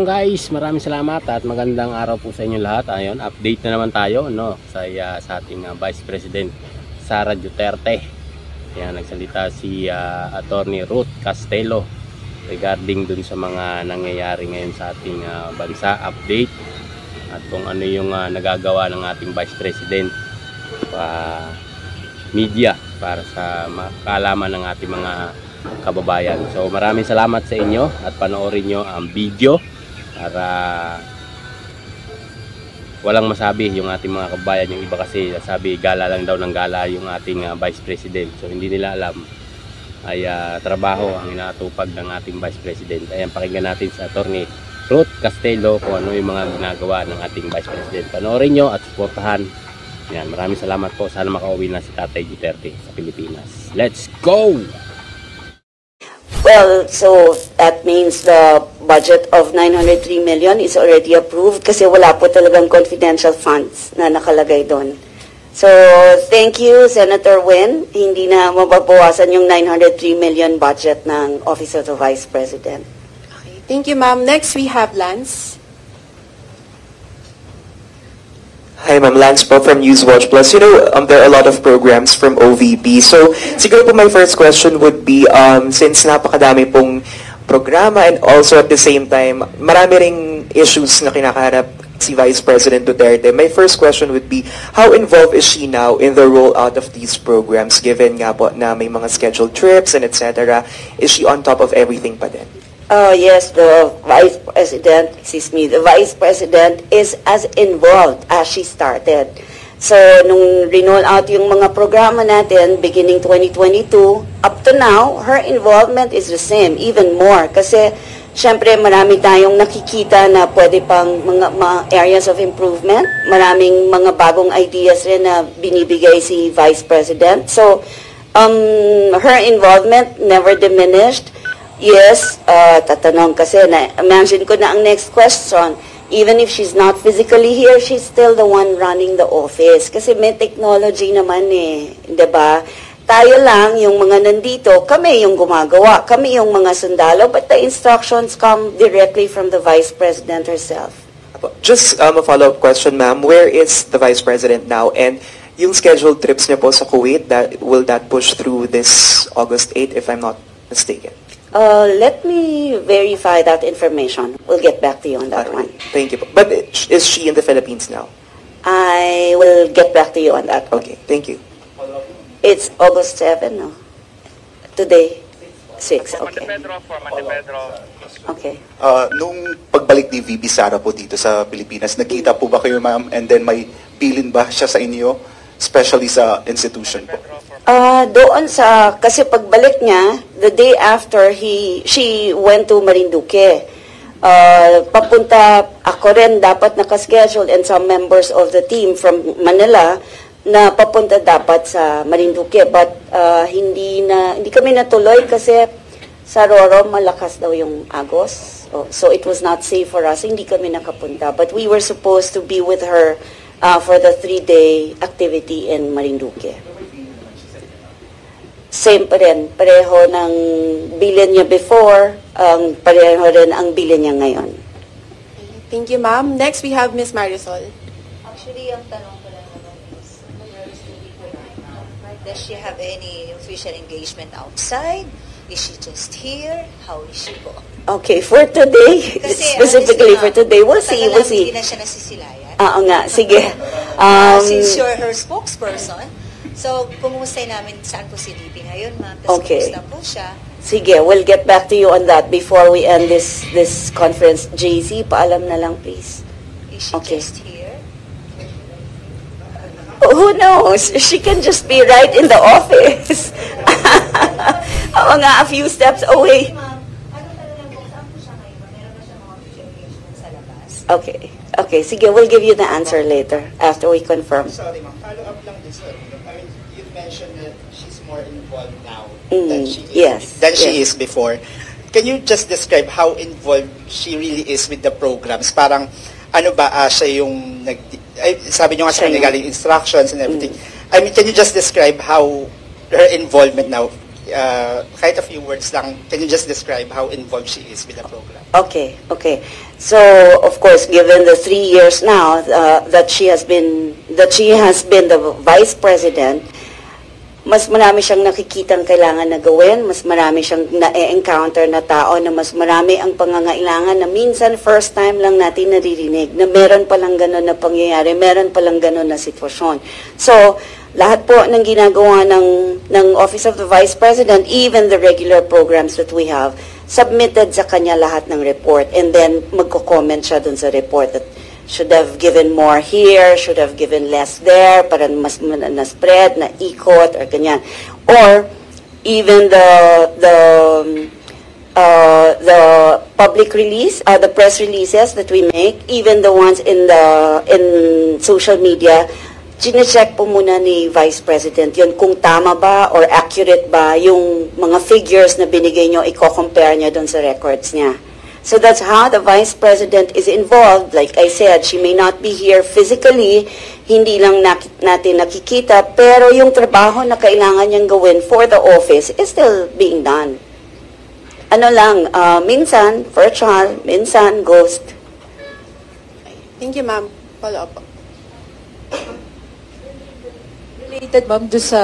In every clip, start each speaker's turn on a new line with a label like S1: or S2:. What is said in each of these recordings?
S1: Guys, maraming salamat at magandang araw po sa inyo lahat. Ayun, update na naman tayo sa ating Vice President Sara Duterte. Yan, nagsalita si Attorney Ruth Castelo regarding dun sa mga nangyayari ngayon sa ating bansa, update at kung ano yung nagagawa ng ating Vice President media para sa kaalaman ng ating mga kababayan. So maraming salamat sa inyo at panoorin nyo ang video para walang masabi yung ating mga kababayan. Yung iba kasi sabi gala lang daw ng gala yung ating Vice President. So hindi nila alam ay trabaho ang inatupag ng ating Vice President. Ayan, pakinggan natin sa Attorney Ruth Castelo kung ano yung mga ginagawa ng ating Vice President. Panoorin nyo at suportahan. Yan, maraming salamat po. Sana makauwi na si Tatay Duterte sa Pilipinas. Let's go!
S2: Well, so that means the budget of 903 million is already approved kasi wala po talagang confidential funds na nakalagay doon. So, thank you, Senator Win. Hindi na mababawasan yung 903 million budget ng Office of the Vice President.
S3: Okay, thank you, ma'am. Next, we have Lance.
S4: Hi, Ma'am. Lance po from Newswatch Plus. You know, there are a lot of programs from OVP. So, siguro po my first question would be, since napakadami pong programa and also at the same time, marami ring issues na kinakaharap si Vice President Duterte. My first question would be, how involved is she now in the rollout of these programs, given nga po na may mga scheduled trips and etc.? Is she on top of everything pa din?
S2: Yes, the Vice President is as involved as she started. So, nung rinol out yung mga programa natin, beginning 2022, up to now, her involvement is the same, even more. Kasi, syempre, marami tayong nakikita na pwede pang mga areas of improvement. Maraming mga bagong ideas rin na binibigay si Vice President. So, her involvement never diminished. Yes, tatanong kasi, na-mention ko na ang next question. Even if she's not physically here, she's still the one running the office. Kasi may technology naman diba? Tayo lang, yung mga nandito, kami yung gumagawa, kami yung mga sundalo, but the instructions come directly from the Vice President herself.
S4: Just a follow-up question, ma'am. Where is the Vice President now? And yung scheduled trips niya po sa Kuwait, will that push through this August 8, if I'm not mistaken?
S2: Let me verify that information. We'll get back to you on that one.
S4: Thank you. But is she in the Philippines now?
S2: I will get back to you on that one.
S4: Okay, thank you.
S2: It's August 7, no? Today? 6, okay. Okay.
S5: Nung pagbalik ni VP Sara po dito sa Pilipinas, nakita po ba kayo, ma'am? And then may bilin ba siya sa inyo? Especially sa institution po?
S2: Doon kasi pagbalik niya, the day after she went to Marinduque. Papunta ako rin dapat nakaschedule and some members of the team from Manila na papunta dapat sa Marinduque, but hindi kami natuloy kasi sa Roro malakas daw yung agos. So it was not safe for us. Hindi kami nakapunta, but we were supposed to be with her for the 3-day activity in Marinduque. Same pa rin. Pareho ng bilin niya before, pareho rin ang bilin niya ngayon.
S3: Thank you, ma'am. Next, we have Ms. Marisol.
S6: Actually, ang tanong ko lang naman is, does she have any official engagement outside? Is she just here? How is she po?
S2: Okay, for today, specifically for today, we'll see.
S6: Hindi na siya nasisilayan.
S2: Oo nga, sige.
S6: Since you're her spokesperson, so, pumustay namin saan po si VP ngayon, ma'am.
S2: Okay.
S6: Kumusta po siya?
S2: Sige, we'll get back to you on that before we end this conference. JZ, paalam na lang, please.
S6: Is she just here?
S2: Who knows? She can just be right in the office. Oo nga, a few steps away.
S6: Ma'am, ano talagang kung saan po siya ngayon? Meron ba siya mga official engagement sa labas?
S2: Okay, sige, we'll give you the answer later after we confirm.
S7: Sorry, ma'am. Follow up lang this. You mentioned that she's more involved now than she is before. Can you just describe how involved she really is with the programs? Parang, ano ba, siya yung, sabi nyo nga sa kanya galing instructions and everything. I mean, can you just describe how her involvement now kahit a few words lang, can you just describe how involved she is with the program?
S2: Okay. So, of course, given the 3 years now that she has been the vice president, mas marami siyang nakikitang kailangan na gawin, mas marami siyang na-encounter na tao, na mas marami ang pangangailangan na minsan first time lang natin naririnig na meron palang gano'n na pangyayari, meron palang gano'n na sitwasyon. So, lahat po ng ginagawa ng Office of the Vice President, even the regular programs that we have, submitted sa kanya lahat ng report, and then magko-comment siya dun sa report that should have given more here, should have given less there, para mas na-spread, na-ikot, or ganyan. Or, even the public release, the press releases that we make, even the ones in social media, chine-check po muna ni Vice President yun kung tama ba or accurate ba yung mga figures na binigay nyo, i-compare niya dun sa records niya. So that's how the Vice President is involved. Like I said, she may not be here physically, hindi lang natin nakikita, pero yung trabaho na kailangan niyang gawin for the office is still being done. Ano lang, minsan virtual, minsan ghost.
S3: Thank you, ma'am. Follow up.
S8: Related, ma'am, doon sa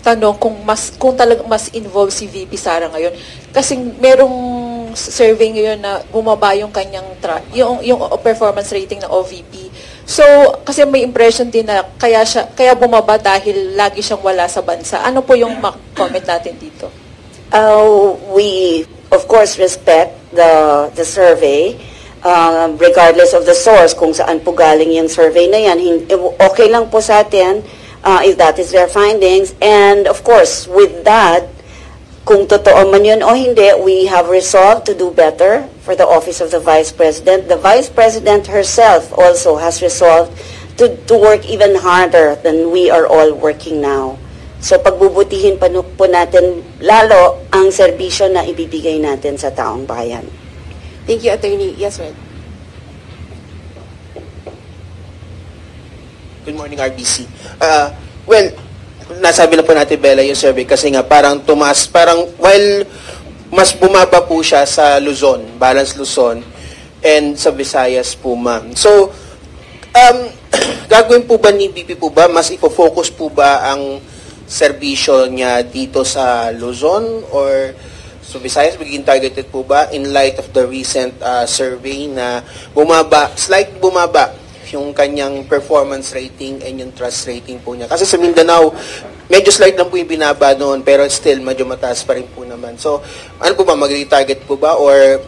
S8: tanong kung talagang mas involved si VP Sara ngayon. Kasi merong survey ngayon na bumaba yung kanyang yung performance rating ng OVP. So, kasi may impression din na kaya bumaba dahil lagi siyang wala sa bansa. Ano po yung comment natin dito?
S2: We of course respect the survey. Regardless of the source, kung saan po galing yung survey na yan, okay lang po sa atin if that is their findings. And of course, with that, kung totoo man yun o hindi, we have resolved to do better for the Office of the Vice President. The Vice President herself also has resolved to work even harder than we are all working now. So pagbubutihin pa po natin lalo ang serbisyo na ibibigay natin sa taong bayan.
S3: Thank you, Attorney. Yes, Red.
S9: Good morning, RBC. Well, nasabi na po natin, Bella, yung survey kasi nga parang tumaas, parang while mas bumaba po siya sa Luzon, Balance Luzon, and sa Visayas po, ma'am. So, gagawin po ba ni BP po ba, mas ifo-focus po ba ang serbisyo niya dito sa Luzon or so Visayas, magiging targeted po ba in light of the recent survey na slight bumaba yung kanyang performance rating and yung trust rating po niya. Kasi sa Mindanao, medyo slight lang po yung binaba noon, pero still, medyo mataas pa rin po naman. So, ano po ba, magiging target po ba? Or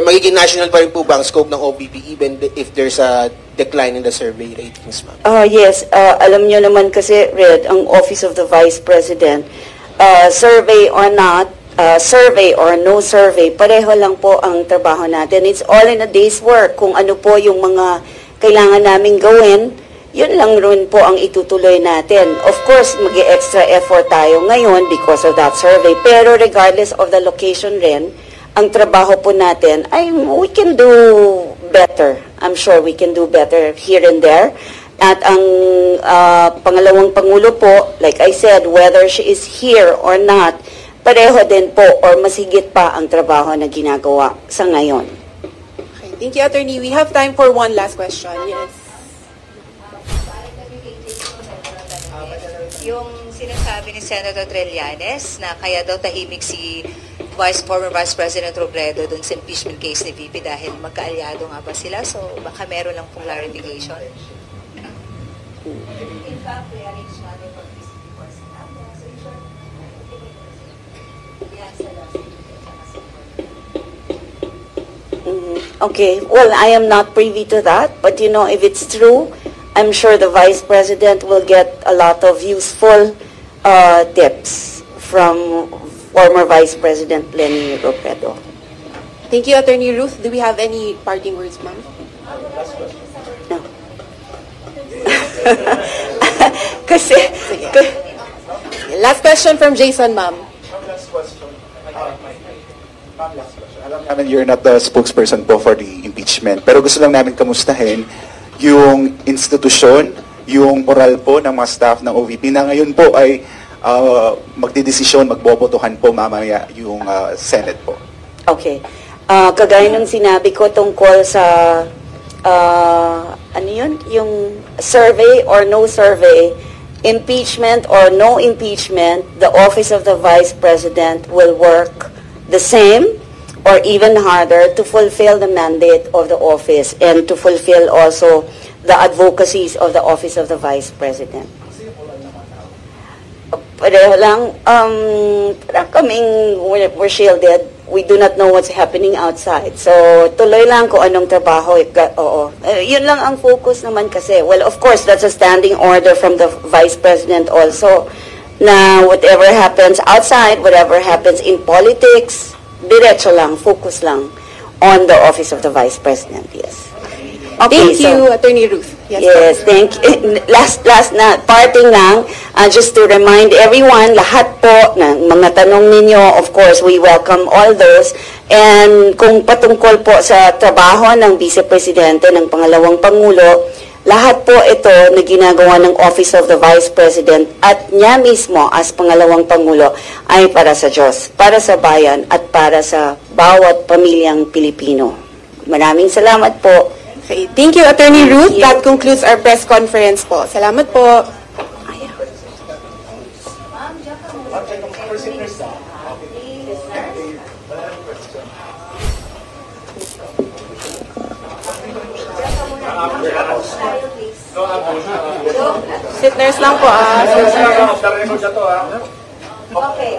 S9: magiging national pa rin po ba ang scope ng OVP even if there's a decline in the survey ratings, ma'am?
S2: Yes, alam nyo naman kasi, Red, ang Office of the Vice President, survey or not, survey or no survey, pareho lang po ang trabaho natin. It's all in a day's work. Kung ano po yung mga kailangan namin gawin, yun lang rin po ang itutuloy natin. Of course, mag-extra effort tayo ngayon because of that survey. Pero regardless of the location rin, ang trabaho po natin ay we can do better. I'm sure we can do better here and there. At ang pangalawang Pangulo po, like I said, whether she is here or not, pareho din po or mas higit pa ang trabaho na ginagawa sa ngayon.
S3: Okay, thank you, Attorney. We have time for one last question. Yes.
S6: Yung sinasabi ni Senator Trillanes na kaya daw tahimik si former Vice President Robredo dun sa impeachment case ni VP dahil magkaalyado nga ba sila? So baka meron lang pong clarification. In fact, we arranged natin pag-visit before Senado. So in short,
S2: Okay, well, I am not privy to that, but you know, if it's true, I'm sure the Vice President will get a lot of useful tips from former Vice President Leni Robredo.
S3: Thank you, Attorney Ruth. Do we have any parting words, ma'am?
S2: No. Kasi,
S3: last question from Jason, ma'am.
S5: Last question. Alam namin you're not the spokesperson po for the impeachment, pero gusto lang namin kamustahin yung institusyon, yung moral po ng mga staff ng OVP na ngayon po ay magdidesisyon, magbobotohan po mamaya yung Senate po.
S2: Okay. Kagaya ng sinabi ko tungkol sa ano yun? Yung survey or no survey, impeachment or no impeachment, the office of the Vice President will work the same or even harder to fulfill the mandate of the office and to fulfill also the advocacies of the office of the Vice President. Pareho lang, parang kaming we're shielded. We do not know what's happening outside. So, tuloy lang kung anong trabaho. Oo. Yun lang ang focus naman kasi. Well, of course, that's a standing order from the Vice President also na whatever happens outside, whatever happens in politics, diretso lang, focus lang on the office of the Vice President. Yes. Okay,
S3: Thank you, Attorney Ruth.
S2: Yes, thank you. Last na, parting lang, just to remind everyone, lahat po ng mga tanong ninyo, of course, we welcome all those. And kung patungkol po sa trabaho ng Vice Presidente ng Pangalawang Pangulo, lahat po ito na ginagawa ng Office of the Vice President at niya mismo as Pangalawang Pangulo ay para sa Diyos, para sa bayan at para sa bawat pamilyang Pilipino. Maraming salamat po.
S3: Okay, thank you, Attorney Ruth.
S2: you.
S3: That concludes our press conference po. Salamat po. Sit-nurse lang po,
S2: Okay.